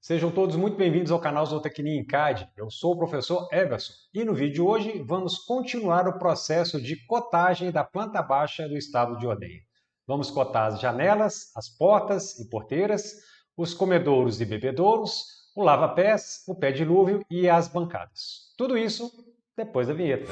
Sejam todos muito bem-vindos ao canal Zootecnia em CAD. Eu sou o professor Everson e no vídeo de hoje vamos continuar o processo de cotagem da planta baixa do estábulo de ordenha. Vamos cotar as janelas, as portas e porteiras, os comedouros e bebedouros, o lava-pés, o pé dilúvio e as bancadas. Tudo isso depois da vinheta.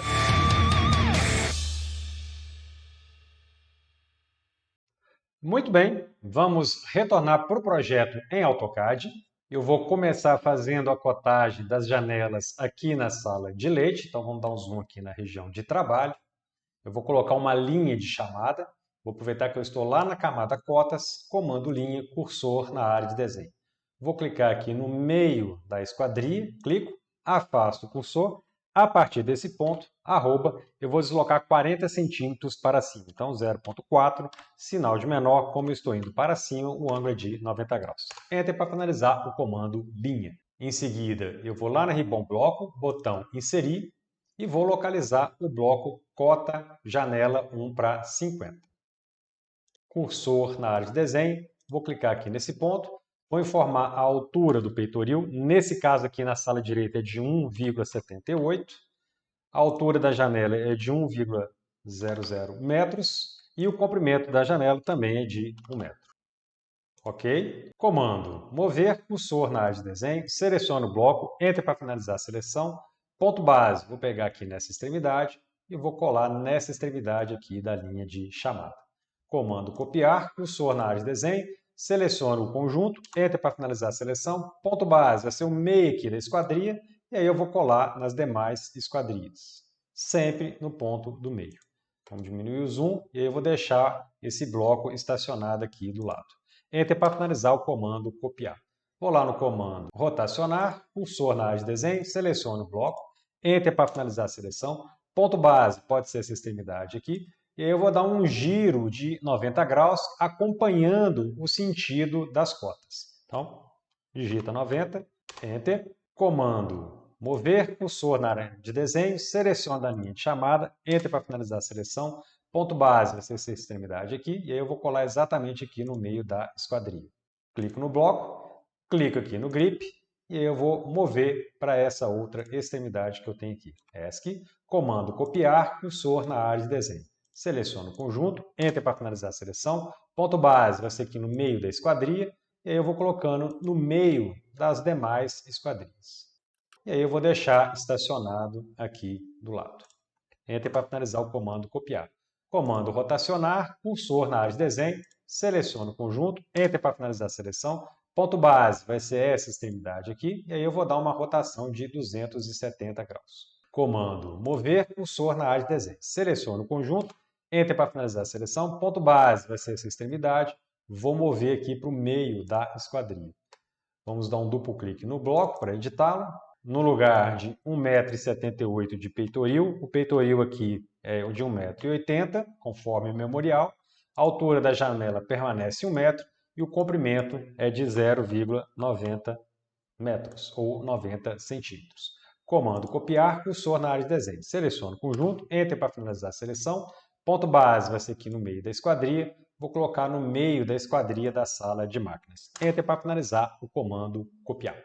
Muito bem, vamos retornar para o projeto em AutoCAD. Eu vou começar fazendo a cotagem das janelas aqui na sala de leite, então vamos dar um zoom aqui na região de trabalho. Eu vou colocar uma linha de chamada, vou aproveitar que eu estou lá na camada cotas, comando linha, cursor na área de desenho. Vou clicar aqui no meio da esquadria, clico, afasto o cursor. A partir desse ponto, arroba, eu vou deslocar 40 centímetros para cima. Então, 0,4, sinal de menor, como eu estou indo para cima, o ângulo é de 90 graus. Enter para finalizar o comando linha. Em seguida, eu vou lá na Ribbon Bloco, botão inserir, e vou localizar o bloco cota janela 1 para 50. Cursor na área de desenho, vou clicar aqui nesse ponto. Vou informar a altura do peitoril, nesse caso aqui na sala direita é de 1,78. A altura da janela é de 1,00 metros e o comprimento da janela também é de 1 metro. Ok? Comando mover, cursor na área de desenho, seleciono o bloco, Enter para finalizar a seleção. Ponto base, vou pegar aqui nessa extremidade e vou colar nessa extremidade aqui da linha de chamada. Comando copiar, cursor na área de desenho, seleciono o conjunto, Enter para finalizar a seleção, ponto base vai ser o meio aqui da esquadria, e aí eu vou colar nas demais esquadrias, sempre no ponto do meio. Vamos diminuir o zoom e aí eu vou deixar esse bloco estacionado aqui do lado. Enter para finalizar o comando copiar. Vou lá no comando rotacionar, cursor na área de desenho, seleciono o bloco, Enter para finalizar a seleção, ponto base pode ser essa extremidade aqui, e aí eu vou dar um giro de 90 graus, acompanhando o sentido das cotas. Então, digita 90, Enter, comando mover, cursor na área de desenho, seleciona a linha de chamada, Enter para finalizar a seleção, ponto base vai ser essa extremidade aqui, e aí eu vou colar exatamente aqui no meio da esquadrilha. Clico no bloco, clico aqui no grip, e aí eu vou mover para essa outra extremidade que eu tenho aqui. ESC, comando copiar, cursor na área de desenho. Seleciono o conjunto, Enter para finalizar a seleção, ponto base vai ser aqui no meio da esquadria, e aí eu vou colocando no meio das demais esquadrias. E aí eu vou deixar estacionado aqui do lado. Enter para finalizar o comando copiar. Comando rotacionar, cursor na área de desenho, seleciono o conjunto, Enter para finalizar a seleção, ponto base vai ser essa extremidade aqui, e aí eu vou dar uma rotação de 270 graus. Comando mover, cursor na área de desenho, seleciono o conjunto, Enter para finalizar a seleção, ponto base vai ser essa extremidade, vou mover aqui para o meio da esquadrilha. Vamos dar um duplo clique no bloco para editá-lo. No lugar de 1,78 m de peitoril, o peitoril aqui é o de 1,80 m, conforme o memorial. A altura da janela permanece 1 metro e o comprimento é de 0,90 metros, ou 90 centímetros. Comando copiar, cursor na área de desenho. Seleciono o conjunto, Enter para finalizar a seleção. Ponto base vai ser aqui no meio da esquadria. Vou colocar no meio da esquadria da sala de máquinas. Enter para finalizar o comando copiar.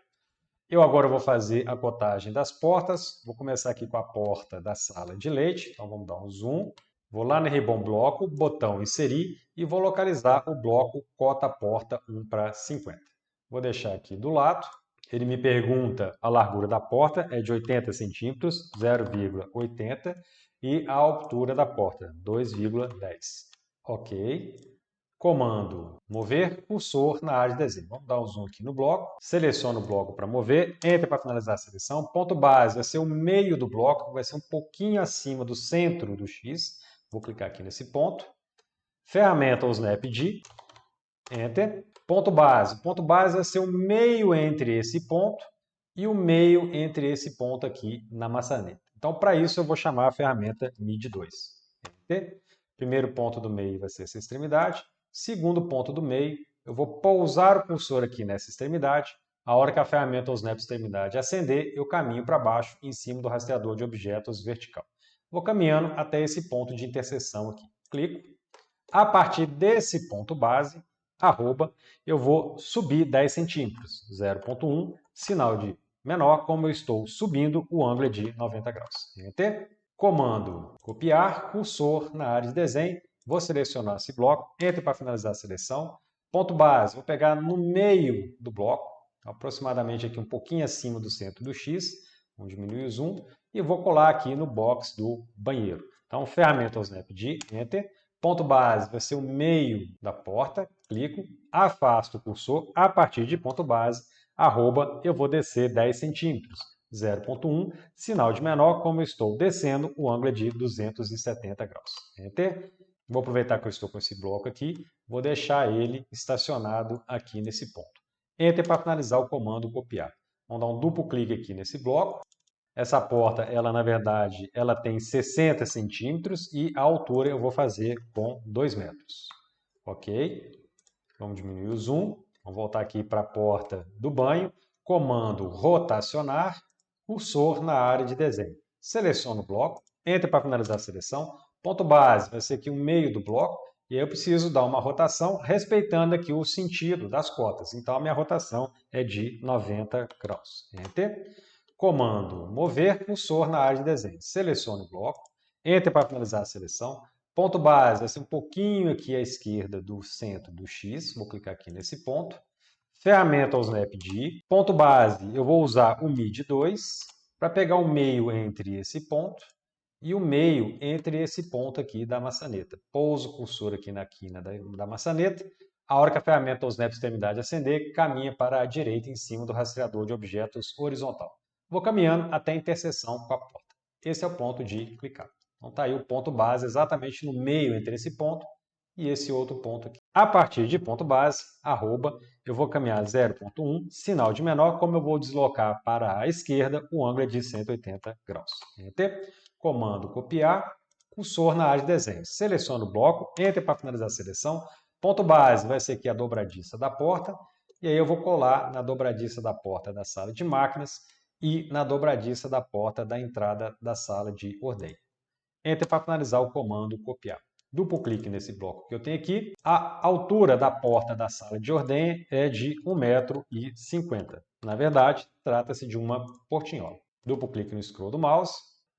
Eu agora vou fazer a cotagem das portas. Vou começar aqui com a porta da sala de leite. Então vamos dar um zoom. Vou lá no Ribbon Bloco, botão inserir e vou localizar o bloco cota porta 1 para 50. Vou deixar aqui do lado. Ele me pergunta a largura da porta é de 80 centímetros, 0,80, e a altura da porta, 2,10. Ok. Comando mover, cursor na área de desenho. Vamos dar um zoom aqui no bloco. Seleciono o bloco para mover, Enter para finalizar a seleção. Ponto base vai ser o meio do bloco, vai ser um pouquinho acima do centro do X. Vou clicar aqui nesse ponto. Ferramenta ou Snap D, Enter. Ponto base. Ponto base vai ser o meio entre esse ponto e o meio entre esse ponto aqui na maçaneta. Então, para isso, eu vou chamar a ferramenta MID2. Enter. Primeiro ponto do meio vai ser essa extremidade. Segundo ponto do meio, eu vou pousar o cursor aqui nessa extremidade. A hora que a ferramenta ou Snap extremidade acender, eu caminho para baixo em cima do rastreador de objetos vertical. Vou caminhando até esse ponto de interseção aqui. Clico. A partir desse ponto base, arroba, eu vou subir 10 centímetros, 0,1, sinal de menor, como eu estou subindo, o ângulo é de 90 graus. Enter. Comando copiar, cursor na área de desenho, vou selecionar esse bloco, Enter para finalizar a seleção. Ponto base, vou pegar no meio do bloco, aproximadamente aqui um pouquinho acima do centro do X, vamos diminuir o zoom, e vou colar aqui no box do banheiro. Então, ferramenta Snap de Enter, ponto base vai ser o meio da porta, clico, afasto o cursor, a partir de ponto base, arroba, eu vou descer 10 centímetros, 0,1, sinal de menor, como eu estou descendo, o ângulo é de 270 graus. Enter. Vou aproveitar que eu estou com esse bloco aqui, vou deixar ele estacionado aqui nesse ponto. Enter para finalizar o comando copiar. Vamos dar um duplo clique aqui nesse bloco. Essa porta, ela na verdade, ela tem 60 centímetros e a altura eu vou fazer com 2 metros. Ok? Vamos diminuir o zoom. Vamos voltar aqui para a porta do banho. Comando rotacionar, cursor na área de desenho. Seleciono o bloco, Enter para finalizar a seleção. Ponto base vai ser aqui o meio do bloco. E aí eu preciso dar uma rotação respeitando aqui o sentido das cotas. Então a minha rotação é de 90 graus. Enter. Comando mover, cursor na área de desenho. Seleciono o bloco, Enter para finalizar a seleção. Ponto base vai ser um pouquinho aqui à esquerda do centro do X. Vou clicar aqui nesse ponto. Ferramenta o Snap de ponto base, eu vou usar o MID 2 para pegar o meio entre esse ponto e o meio entre esse ponto aqui da maçaneta. Pouso o cursor aqui na quina da maçaneta. A hora que a ferramenta o Snap extremidade acender, caminha para a direita em cima do rastreador de objetos horizontal. Vou caminhando até a interseção com a porta. Esse é o ponto de clicar. Então está aí o ponto base exatamente no meio entre esse ponto e esse outro ponto aqui. A partir de ponto base, arroba, eu vou caminhar 0,1, sinal de menor, como eu vou deslocar para a esquerda, o ângulo é de 180 graus. Enter. Comando copiar, cursor na área de desenho. Seleciono o bloco, Enter para finalizar a seleção. Ponto base vai ser aqui a dobradiça da porta, e aí eu vou colar na dobradiça da porta da sala de máquinas e na dobradiça da porta da entrada da sala de ordenha. Enter para finalizar o comando copiar. Duplo clique nesse bloco que eu tenho aqui. A altura da porta da sala de ordenha é de 1,50 m. Na verdade, trata-se de uma portinhola. Duplo clique no scroll do mouse.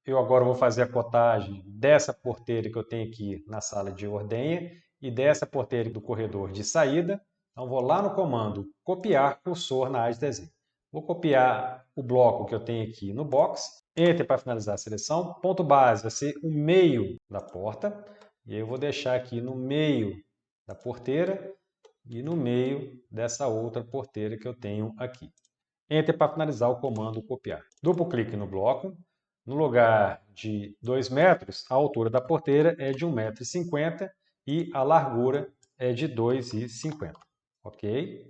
Eu agora vou fazer a cotagem dessa porteira que eu tenho aqui na sala de ordenha e dessa porteira do corredor de saída. Então, vou lá no comando copiar cursor na área de desenho. Vou copiar o bloco que eu tenho aqui no box. Enter para finalizar a seleção. Ponto base vai ser o meio da porta. E aí eu vou deixar aqui no meio da porteira e no meio dessa outra porteira que eu tenho aqui. Enter para finalizar o comando copiar. Duplo clique no bloco. No lugar de 2 metros, a altura da porteira é de 1,50 m e a largura é de 2,50 m. Ok?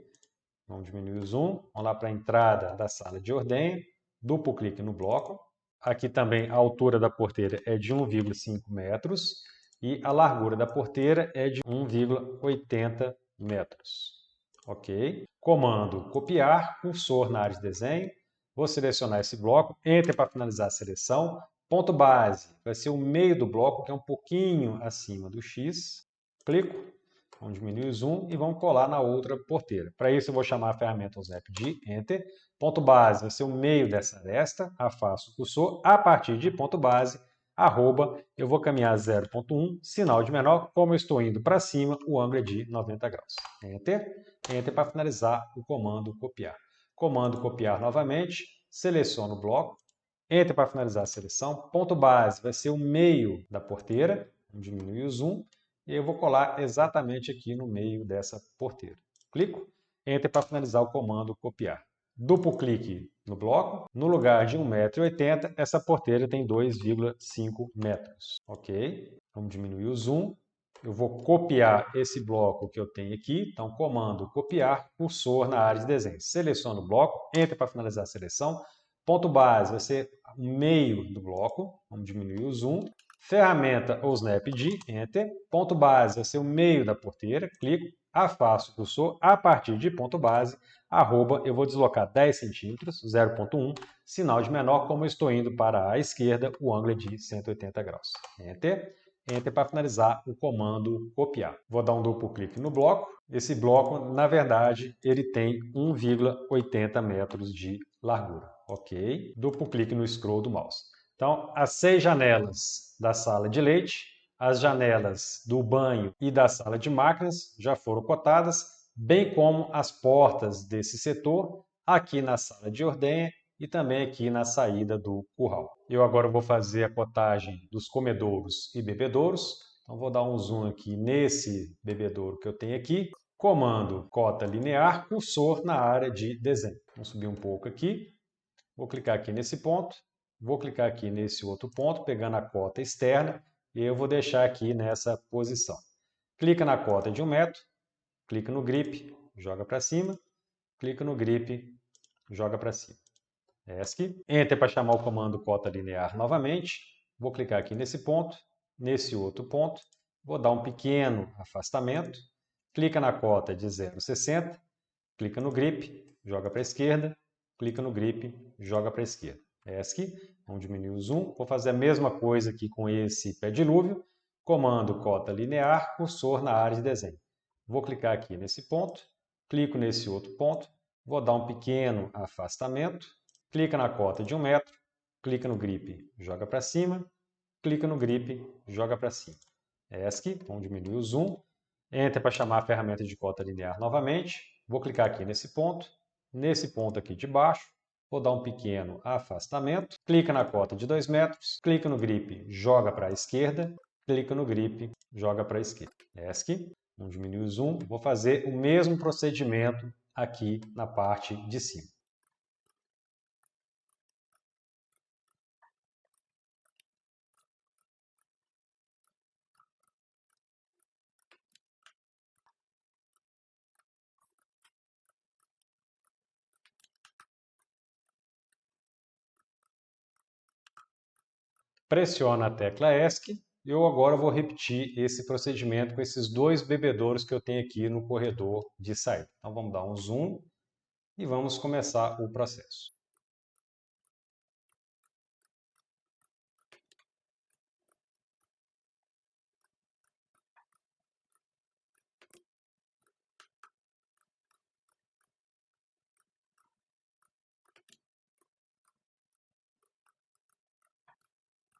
Vamos diminuir o zoom. Vamos lá para a entrada da sala de ordenha. Duplo clique no bloco. Aqui também a altura da porteira é de 1,5 metros e a largura da porteira é de 1,80 metros. Ok? Comando copiar, cursor na área de desenho. Vou selecionar esse bloco, Enter para finalizar a seleção. Ponto base vai ser o meio do bloco, que é um pouquinho acima do X. Clico, vamos diminuir o zoom e vamos colar na outra porteira. Para isso eu vou chamar a ferramenta Snap de Enter. Ponto base vai ser o meio dessa aresta, afasto o cursor, a partir de ponto base, arroba, eu vou caminhar 0,1, sinal de menor, como eu estou indo para cima, o ângulo é de 90 graus. Enter, Enter para finalizar o comando copiar. Comando copiar novamente, seleciono o bloco, Enter para finalizar a seleção, ponto base vai ser o meio da porteira, vamos diminuir o zoom, e eu vou colar exatamente aqui no meio dessa porteira. Clico, Enter para finalizar o comando copiar. Duplo clique no bloco. No lugar de 1,80 m, essa porteira tem 2,5 metros. Ok? Vamos diminuir o zoom. Eu vou copiar esse bloco que eu tenho aqui. Então, comando copiar, cursor na área de desenho. Seleciono o bloco, Enter para finalizar a seleção. Ponto base vai ser o meio do bloco. Vamos diminuir o zoom. Ferramenta ou Snap de Enter. Ponto base vai ser o meio da porteira. Clico, afasto o cursor a partir de ponto base, arroba, eu vou deslocar 10 centímetros, 0,1, sinal de menor, como eu estou indo para a esquerda, o ângulo é de 180 graus. Enter. Enter para finalizar o comando copiar. Vou dar um duplo clique no bloco. Esse bloco, na verdade, ele tem 1,80 metros de largura. Ok? Duplo clique no scroll do mouse. Então, as 6 janelas da sala de leite, as janelas do banho e da sala de máquinas já foram cotadas, bem como as portas desse setor aqui na sala de ordenha e também aqui na saída do curral. Eu agora vou fazer a cotagem dos comedouros e bebedouros. Então vou dar um zoom aqui nesse bebedouro que eu tenho aqui. Comando cota linear, cursor na área de desenho. Vamos subir um pouco aqui. Vou clicar aqui nesse ponto. Vou clicar aqui nesse outro ponto, pegando a cota externa. E eu vou deixar aqui nessa posição. Clica na cota de 1 metro. Clica no grip, joga para cima. Clica no grip, joga para cima. ESC. Enter para chamar o comando cota linear novamente. Vou clicar aqui nesse ponto, nesse outro ponto. Vou dar um pequeno afastamento. Clica na cota de 0,60. Clica no grip, joga para a esquerda. Clica no grip, joga para a esquerda. ESC. Vamos diminuir o zoom. Vou fazer a mesma coisa aqui com esse pé dilúvio. Comando cota linear, cursor na área de desenho. Vou clicar aqui nesse ponto. Clico nesse outro ponto. Vou dar um pequeno afastamento. Clica na cota de 1 metro, clica no grip, joga para cima, clica no grip, joga para cima. ESC, vamos diminuir o zoom. Enter para chamar a ferramenta de cota linear novamente. Vou clicar aqui nesse ponto aqui de baixo. Vou dar um pequeno afastamento. Clica na cota de 2 metros, clica no grip, joga para a esquerda, clica no grip, joga para a esquerda. ESC, vamos diminuir o zoom. Vou fazer o mesmo procedimento aqui na parte de cima. Pressiona a tecla ESC. Eu agora vou repetir esse procedimento com esses 2 bebedouros que eu tenho aqui no corredor de saída. Então vamos dar um zoom e vamos começar o processo.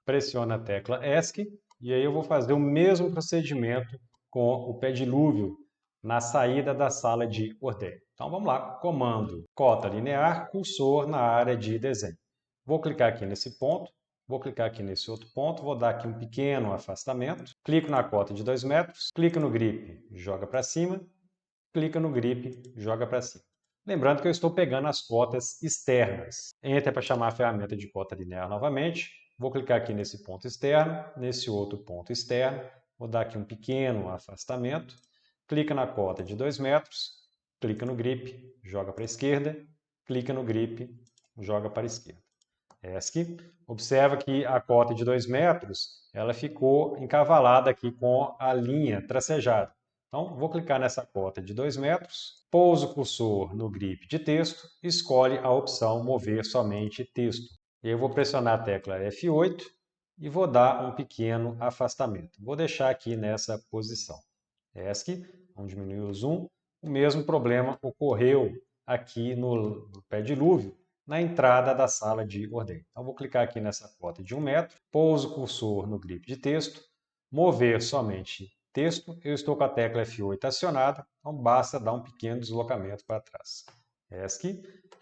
Pressiona a tecla ESC e aí eu vou fazer o mesmo procedimento com o pé dilúvio na saída da sala de ordenha. Então vamos lá, comando cota linear, cursor na área de desenho. Vou clicar aqui nesse ponto, vou clicar aqui nesse outro ponto, vou dar aqui um pequeno afastamento, clico na cota de 2 metros, clica no grip, joga para cima, clica no grip, joga para cima. Lembrando que eu estou pegando as cotas externas. Enter para chamar a ferramenta de cota linear novamente. Vou clicar aqui nesse ponto externo, nesse outro ponto externo. Vou dar aqui um pequeno afastamento. Clica na cota de 2 metros. Clica no grip, joga para a esquerda. Clica no grip, joga para a esquerda. ESC. Observa que a cota de 2 metros ela ficou encavalada aqui com a linha tracejada. Então, vou clicar nessa cota de 2 metros, pouso o cursor no grip de texto, escolhe a opção mover somente texto. Eu vou pressionar a tecla F8 e vou dar um pequeno afastamento. Vou deixar aqui nessa posição. ESC, vamos diminuir o zoom. O mesmo problema ocorreu aqui no pé dilúvio, na entrada da sala de ordenha. Então, vou clicar aqui nessa cota de 1 metro, pouso o cursor no grip de texto, mover somente texto, eu estou com a tecla F8 acionada, então basta dar um pequeno deslocamento para trás. ESC,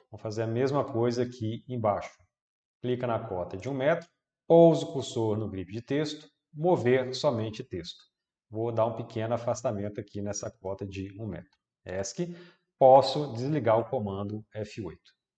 vamos fazer a mesma coisa aqui embaixo. Clica na cota de 1 metro, pouso o cursor no grip de texto, mover somente texto. Vou dar um pequeno afastamento aqui nessa cota de 1 metro. ESC, posso desligar o comando F8.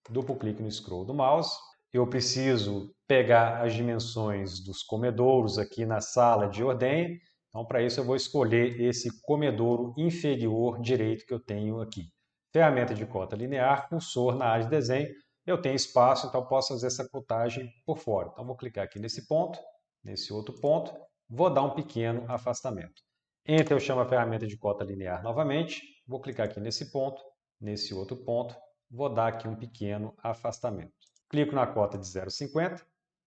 Duplo clique no scroll do mouse. Eu preciso pegar as dimensões dos comedouros aqui na sala de ordenha. Então, para isso, eu vou escolher esse comedouro inferior direito que eu tenho aqui. Ferramenta de cota linear, cursor na área de desenho. Eu tenho espaço, então posso fazer essa cotagem por fora. Então, vou clicar aqui nesse ponto, nesse outro ponto. Vou dar um pequeno afastamento. Enter, eu chamo a ferramenta de cota linear novamente. Vou clicar aqui nesse ponto, nesse outro ponto. Vou dar aqui um pequeno afastamento. Clico na cota de 0,50,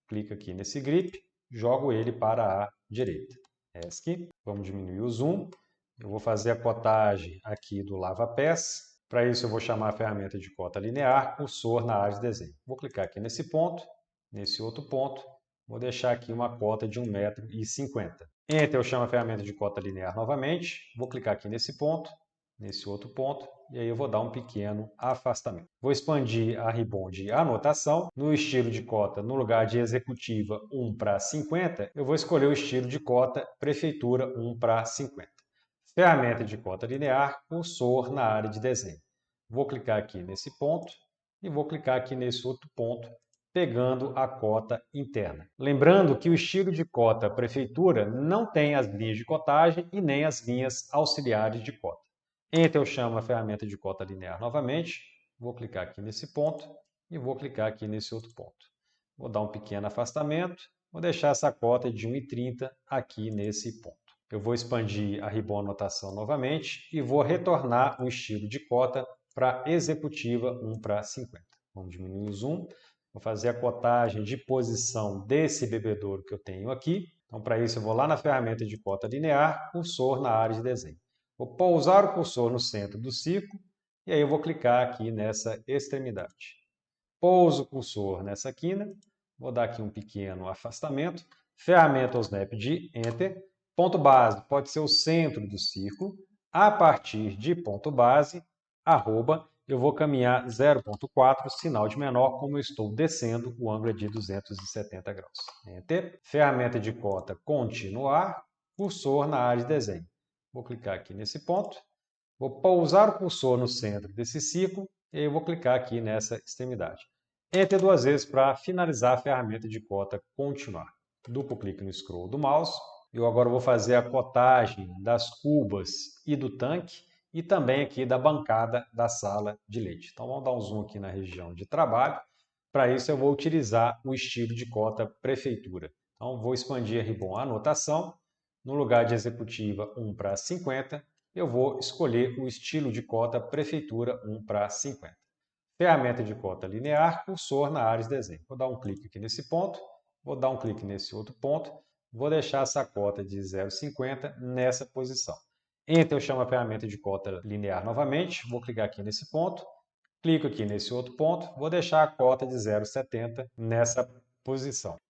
clico aqui nesse grip, jogo ele para a direita. ESC. Vamos diminuir o zoom. Eu vou fazer a cotagem aqui do lava-pés. Para isso, eu vou chamar a ferramenta de cota linear, cursor na área de desenho. Vou clicar aqui nesse ponto, nesse outro ponto. Vou deixar aqui uma cota de 1,50 m. Enter, eu chamo a ferramenta de cota linear novamente. Vou clicar aqui nesse ponto, nesse outro ponto, e aí eu vou dar um pequeno afastamento. Vou expandir a ribbon de anotação. No estilo de cota, no lugar de executiva 1:50, eu vou escolher o estilo de cota prefeitura 1:50. Ferramenta de cota linear, cursor na área de desenho. Vou clicar aqui nesse ponto e vou clicar aqui nesse outro ponto, pegando a cota interna. Lembrando que o estilo de cota prefeitura não tem as linhas de cotagem e nem as linhas auxiliares de cota. Enter, eu chamo a ferramenta de cota linear novamente. Vou clicar aqui nesse ponto e vou clicar aqui nesse outro ponto. Vou dar um pequeno afastamento. Vou deixar essa cota de 1,30 aqui nesse ponto. Eu vou expandir a ribbon anotação novamente e vou retornar o estilo de cota para executiva 1:50. Vamos diminuir o zoom. Vou fazer a cotagem de posição desse bebedouro que eu tenho aqui. Então, para isso, eu vou lá na ferramenta de cota linear, cursor na área de desenho. Vou pousar o cursor no centro do círculo e aí eu vou clicar aqui nessa extremidade. Pouso o cursor nessa quina, vou dar aqui um pequeno afastamento. Ferramenta ou snap de Enter. Ponto base pode ser o centro do círculo. A partir de ponto base, arroba, eu vou caminhar 0,4, sinal de menor, como eu estou descendo, o ângulo é de 270 graus. Enter. Ferramenta de cota continuar, cursor na área de desenho. Vou clicar aqui nesse ponto, vou pousar o cursor no centro desse círculo e eu vou clicar aqui nessa extremidade. Enter 2 vezes para finalizar a ferramenta de cota continuar. Duplo clique no scroll do mouse. Eu agora vou fazer a cotagem das cubas e do tanque e também aqui da bancada da sala de leite. Então vamos dar um zoom aqui na região de trabalho. Para isso eu vou utilizar o estilo de cota prefeitura. Então vou expandir a ribbon anotação. No lugar de executiva 1:50, eu vou escolher o estilo de cota prefeitura 1:50. Ferramenta de cota linear, cursor na área de desenho. Vou dar um clique aqui nesse ponto, vou dar um clique nesse outro ponto, vou deixar essa cota de 0,50 nessa posição. Enter, eu chamo a ferramenta de cota linear novamente, vou clicar aqui nesse ponto, clico aqui nesse outro ponto, vou deixar a cota de 0,70 nessa posição.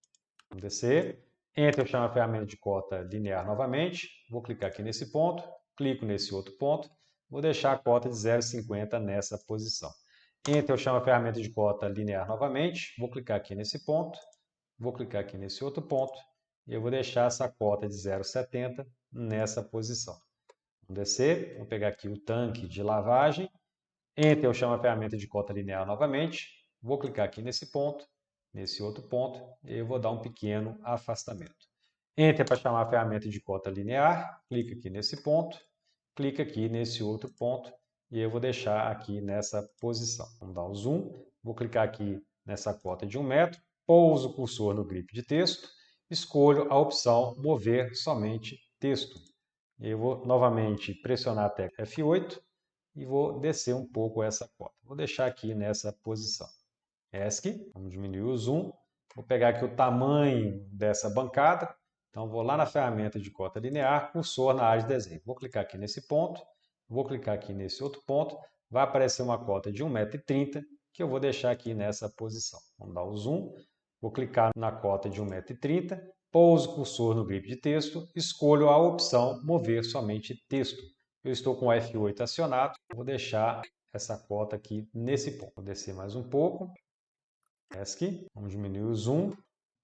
Vamos descer. Enter, eu chamo a ferramenta de cota linear novamente, vou clicar aqui nesse ponto, clico nesse outro ponto, vou deixar a cota de 0,50 nessa posição. Enter, eu chamo a ferramenta de cota linear novamente, vou clicar aqui nesse ponto, vou clicar aqui nesse outro ponto, e eu vou deixar essa cota de 0,70 nessa posição. Vamos descer, vou pegar aqui o tanque de lavagem. Enter, eu chamo a ferramenta de cota linear novamente, vou clicar aqui nesse ponto, nesse outro ponto, e eu vou dar um pequeno afastamento. Enter para chamar a ferramenta de cota linear, clica aqui nesse ponto, clica aqui nesse outro ponto, e eu vou deixar aqui nessa posição. Vamos dar um zoom, vou clicar aqui nessa cota de 1 metro, pouso o cursor no grip de texto, escolho a opção mover somente texto. Eu vou novamente pressionar a tecla F8 e vou descer um pouco essa cota. Vou deixar aqui nessa posição. ESC, vamos diminuir o zoom. Vou pegar aqui o tamanho dessa bancada. Então, vou lá na ferramenta de cota linear, cursor na área de desenho. Vou clicar aqui nesse ponto, vou clicar aqui nesse outro ponto. Vai aparecer uma cota de 1,30 m que eu vou deixar aqui nessa posição. Vamos dar o zoom. Vou clicar na cota de 1,30 m, pouso o cursor no grip de texto, escolho a opção mover somente texto. Eu estou com o F8 acionado, vou deixar essa cota aqui nesse ponto. Vou descer mais um pouco. ESC, vamos diminuir o zoom.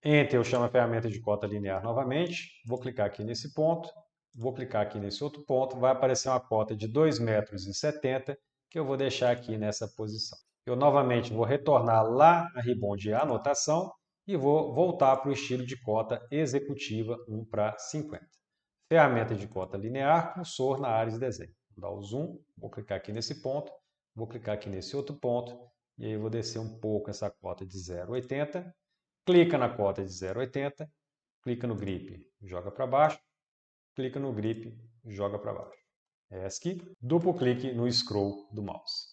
Enter, eu chamo a ferramenta de cota linear novamente. Vou clicar aqui nesse ponto, vou clicar aqui nesse outro ponto. Vai aparecer uma cota de 2,70 m que eu vou deixar aqui nessa posição. Eu novamente vou retornar lá na ribbon de anotação e vou voltar para o estilo de cota executiva 1:50. Ferramenta de cota linear, cursor na área de desenho. Vou dar o zoom, vou clicar aqui nesse ponto, vou clicar aqui nesse outro ponto, e aí eu vou descer um pouco essa cota de 0,80, clica na cota de 0,80, clica no grip, joga para baixo, clica no grip, joga para baixo. ESC, duplo clique no scroll do mouse.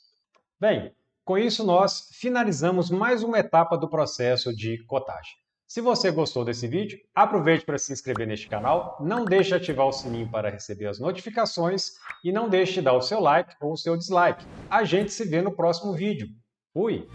Bem, com isso nós finalizamos mais uma etapa do processo de cotagem. Se você gostou desse vídeo, aproveite para se inscrever neste canal, não deixe de ativar o sininho para receber as notificações e não deixe de dar o seu like ou o seu dislike. A gente se vê no próximo vídeo. Fui!